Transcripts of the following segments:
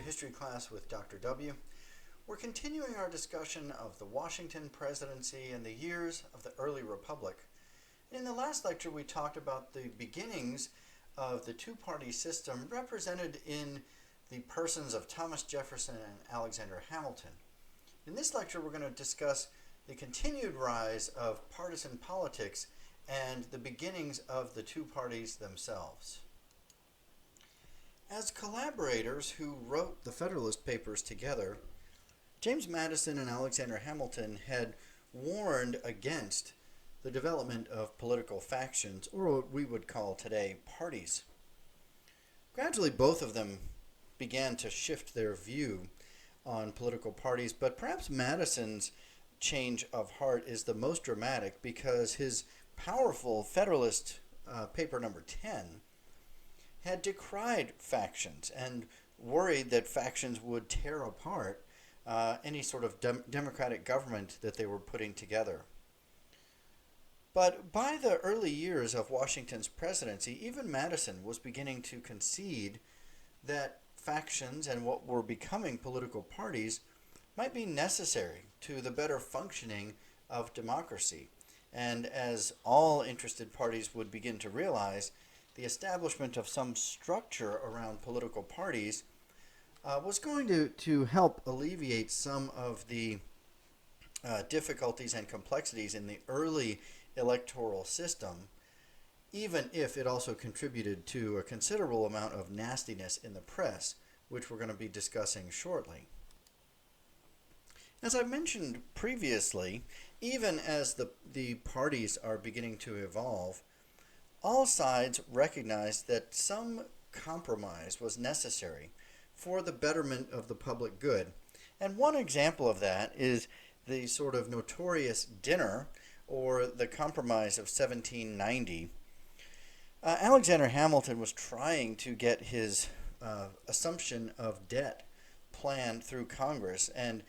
history class with Dr.W. We're continuing our discussion of the Washington presidency and the years of the early republic. In the last lecture, we talked about the beginnings of the two-party system represented in the persons of Thomas Jefferson and Alexander Hamilton. In this lecture, we're going to discuss the continued rise of partisan politics and the beginnings of the two parties themselves. As collaborators who wrote the Federalist Papers together, James Madison and Alexander Hamilton had warned against the development of political factions, or what we would call today parties. Gradually, both of them began to shift their view on political parties, but perhaps Madison's change of heart is the most dramatic because his powerful Federalist paper number 10 had decried factions and worried that factions would tear apart any sort of democratic government that they were putting together. But by the early years of Washington's presidency, even Madison was beginning to concede that factions and what were becoming political parties might be necessary to the better functioning of democracy. And as all interested parties would begin to realize, the establishment of some structure around political parties was going to help alleviate some of the difficulties and complexities in the early electoral system, even if it also contributed to a considerable amount of nastiness in the press, which we're going to be discussing shortly. As I mentioned previously, even as the parties are beginning to evolve, all sides recognized that some compromise was necessary for the betterment of the public good. And one example of that is the sort of notorious dinner, or the Compromise of 1790. Alexander Hamilton was trying to get his assumption of debt planned through Congress and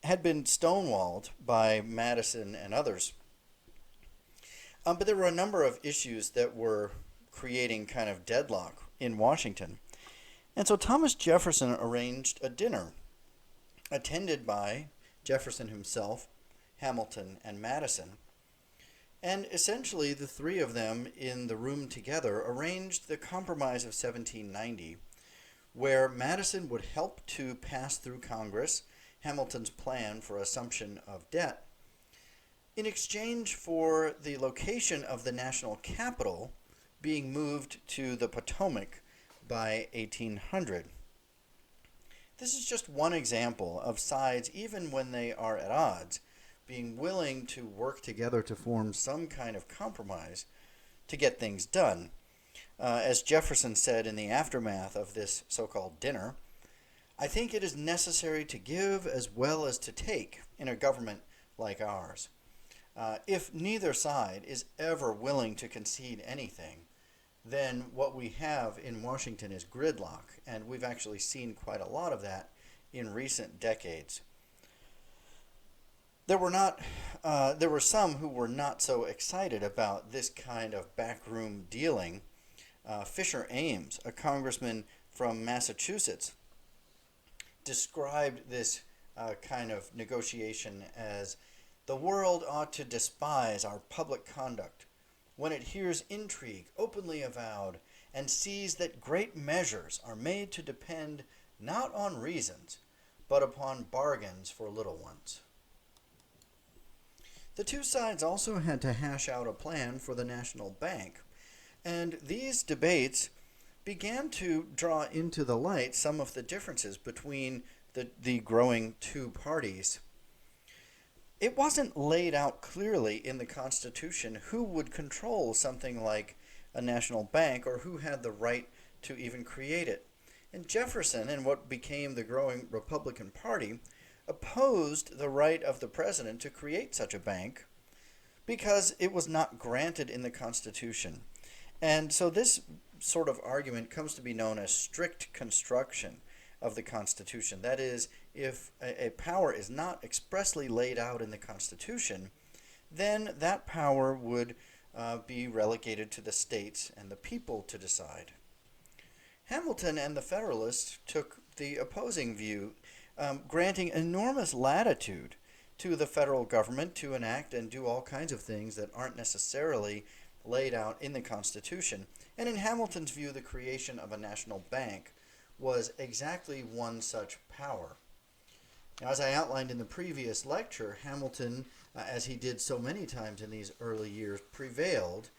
had been stonewalled by Madison and others. But there were a number of issues that were creating kind of deadlock in Washington. And so Thomas Jefferson arranged a dinner attended by Jefferson himself, Hamilton, and Madison. And essentially the three of them in the room together arranged the Compromise of 1790, where Madison would help to pass through Congress Hamilton's plan for assumption of debt, in exchange for the location of the national capital being moved to the Potomac by 1800. This is just one example of sides, even when they are at odds, being willing to work together to form some kind of compromise to get things done. As Jefferson said in the aftermath of this so-called dinner, "I think it is necessary to give as well as to take in a government like ours. If neither side is ever willing to concede anything, then what we have in Washington is gridlock, and we've actually seen quite a lot of that in recent decades." There were some who were not so excited about this kind of backroom dealing. Fisher Ames, a congressman from Massachusetts, described this kind of negotiation as, "The world ought to despise our public conduct when it hears intrigue openly avowed and sees that great measures are made to depend not on reasons, but upon bargains for little ones." The two sides also had to hash out a plan for the national bank, and these debates began to draw into the light some of the differences between the growing two parties. It wasn't laid out clearly in the Constitution who would control something like a national bank or who had the right to even create it. And Jefferson, and what became the growing Republican Party, opposed the right of the president to create such a bank because it was not granted in the Constitution. And so this sort of argument comes to be known as strict construction of the Constitution. That is, if a power is not expressly laid out in the Constitution, then that power would be relegated to the states and the people to decide. Hamilton and the Federalists took the opposing view, granting enormous latitude to the federal government to enact and do all kinds of things that aren't necessarily laid out in the Constitution. And in Hamilton's view, the creation of a national bank was exactly one such power. Now, as I outlined in the previous lecture, Hamilton, as he did so many times in these early years, prevailed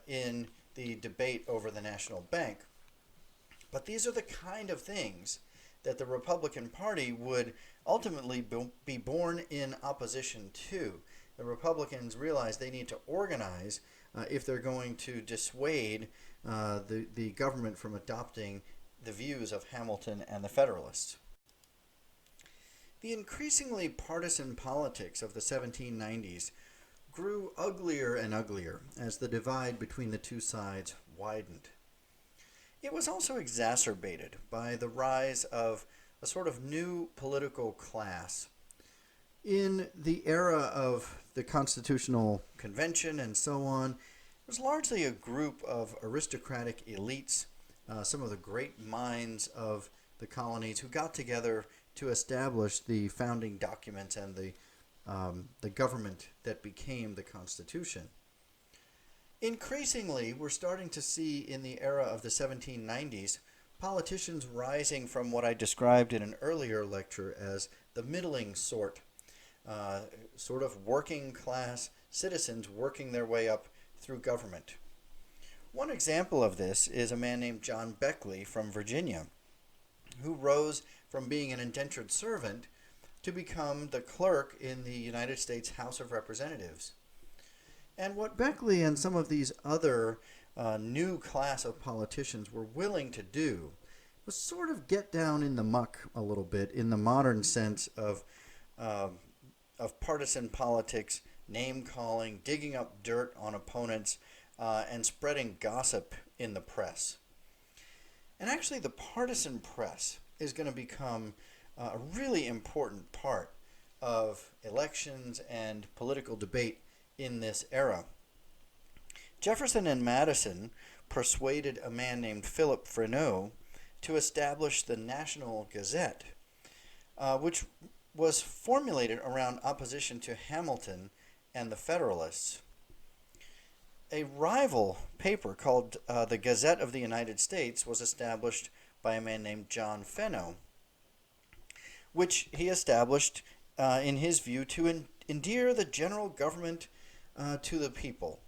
in the debate over the national bank. But these are the kind of things that the Republican Party would ultimately be born in opposition to. The Republicans realize they need to organize if they're going to dissuade the government from adopting the views of Hamilton and the Federalists. The increasingly partisan politics of the 1790s grew uglier and uglier as the divide between the two sides widened. It was also exacerbated by the rise of a sort of new political class. In the era of the Constitutional Convention and so on, it was largely a group of aristocratic elites, some of the great minds of the colonies who got together to establish the founding documents and the government that became the Constitution. Increasingly, we're starting to see in the era of the 1790s politicians rising from what I described in an earlier lecture as the middling sort of working class citizens working their way up through government. One example of this is a man named John Beckley from Virginia, who rose from being an indentured servant to become the clerk in the United States House of Representatives. And what Beckley and some of these other new class of politicians were willing to do was sort of get down in the muck a little bit in the modern sense of partisan politics, name-calling, digging up dirt on opponents, and spreading gossip in the press. And actually, the partisan press is going to become a really important part of elections and political debate in this era. Jefferson and Madison persuaded a man named Philip Freneau to establish the National Gazette, which was formulated around opposition to Hamilton and the Federalists. A rival paper called the Gazette of the United States was established by a man named John Fenno, which he established, in his view, to endear the general government to the people,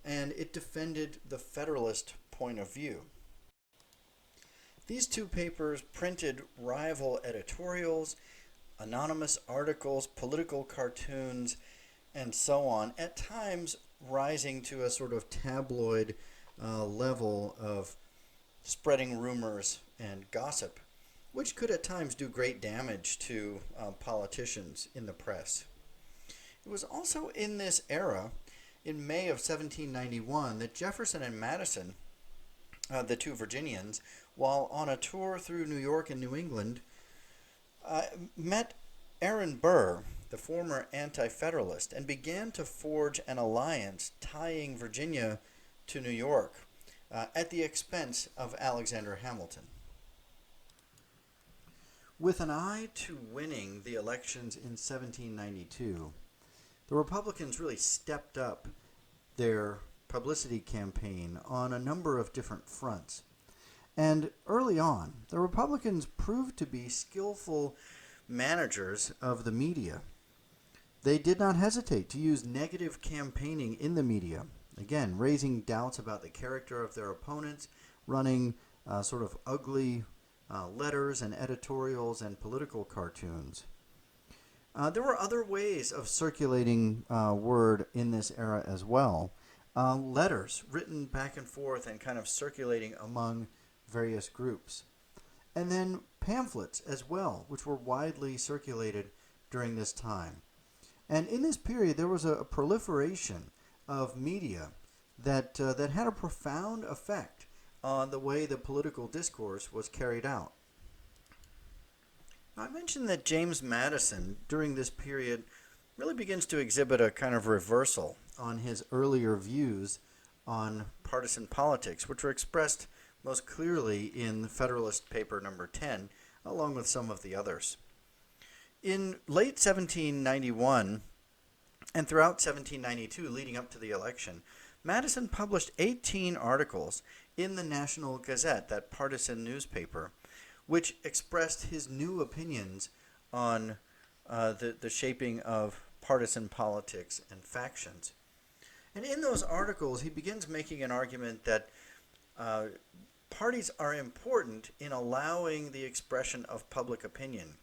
and it defended the Federalist point of view. These two papers printed rival editorials, anonymous articles, political cartoons, and so on, at times rising to a sort of tabloid level of spreading rumors and gossip, which could at times do great damage to politicians in the press. It was also in this era, in May of 1791, that Jefferson and Madison, the two Virginians, while on a tour through New York and New England, met Aaron Burr, the former anti-federalist, and began to forge an alliance tying Virginia to New York at the expense of Alexander Hamilton. With an eye to winning the elections in 1792, the Republicans really stepped up their publicity campaign on a number of different fronts. And early on, the Republicans proved to be skillful managers of the media. They did not hesitate to use negative campaigning in the media, again, raising doubts about the character of their opponents, running sort of ugly letters and editorials and political cartoons. There were other ways of circulating word in this era as well. Letters written back and forth and kind of circulating among various groups. And then pamphlets as well, which were widely circulated during this time. And in this period, there was a proliferation of media that had a profound effect on the way the political discourse was carried out. I mentioned that James Madison, during this period, really begins to exhibit a kind of reversal on his earlier views on partisan politics, which were expressed most clearly in Federalist Paper number 10, along with some of the others. In late 1791 and throughout 1792, leading up to the election, Madison published 18 articles in the National Gazette, that partisan newspaper, which expressed his new opinions on the shaping of partisan politics and factions. And in those articles, he begins making an argument that parties are important in allowing the expression of public opinion.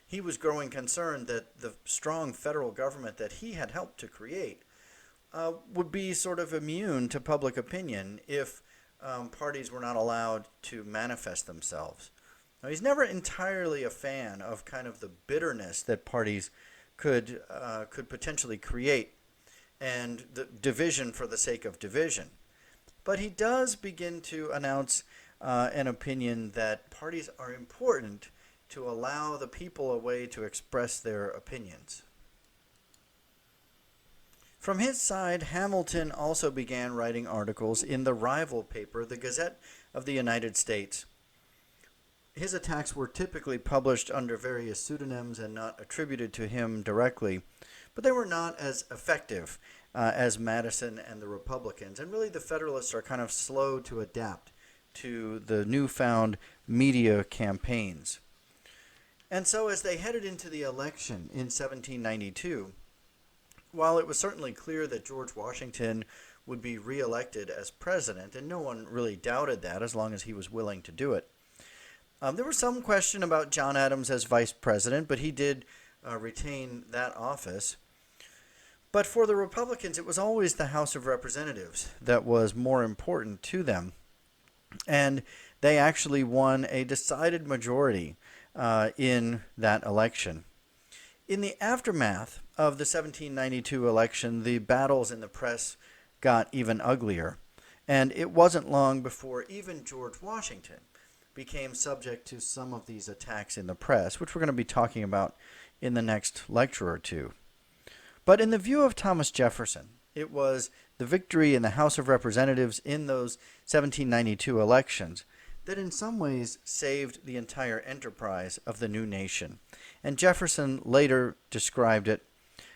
He was growing concerned that the strong federal government that he had helped to create would be sort of immune to public opinion if parties were not allowed to manifest themselves. Now, he's never entirely a fan of kind of the bitterness that parties could potentially create and the division for the sake of division. But he does begin to announce an opinion that parties are important to allow the people a way to express their opinions. From his side, Hamilton also began writing articles in the rival paper, the Gazette of the United States. His attacks were typically published under various pseudonyms and not attributed to him directly, but they were not as effective as Madison and the Republicans. And really the Federalists are kind of slow to adapt to the newfound media campaigns. And so as they headed into the election in 1792, while it was certainly clear that George Washington would be reelected as president, and no one really doubted that as long as he was willing to do it, there was some question about John Adams as vice president, but he did retain that office. But for the Republicans, it was always the House of Representatives that was more important to them. And they actually won a decided majority in that election. In the aftermath of the 1792 election, the battles in the press got even uglier. And it wasn't long before even George Washington became subject to some of these attacks in the press, which we're going to be talking about in the next lecture or two. But in the view of Thomas Jefferson, it was the victory in the House of Representatives in those 1792 elections that in some ways saved the entire enterprise of the new nation. And Jefferson later described it.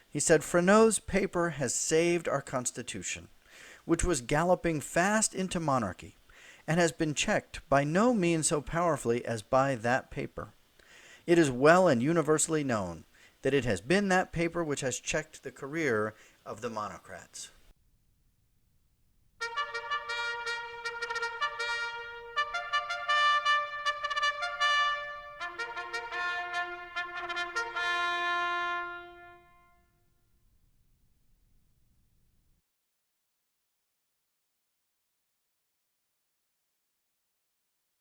He said, "Freneau's paper has saved our Constitution, which was galloping fast into monarchy, and has been checked by no means so powerfully as by that paper. It is well and universally known that it has been that paper which has checked the career of the monocrats."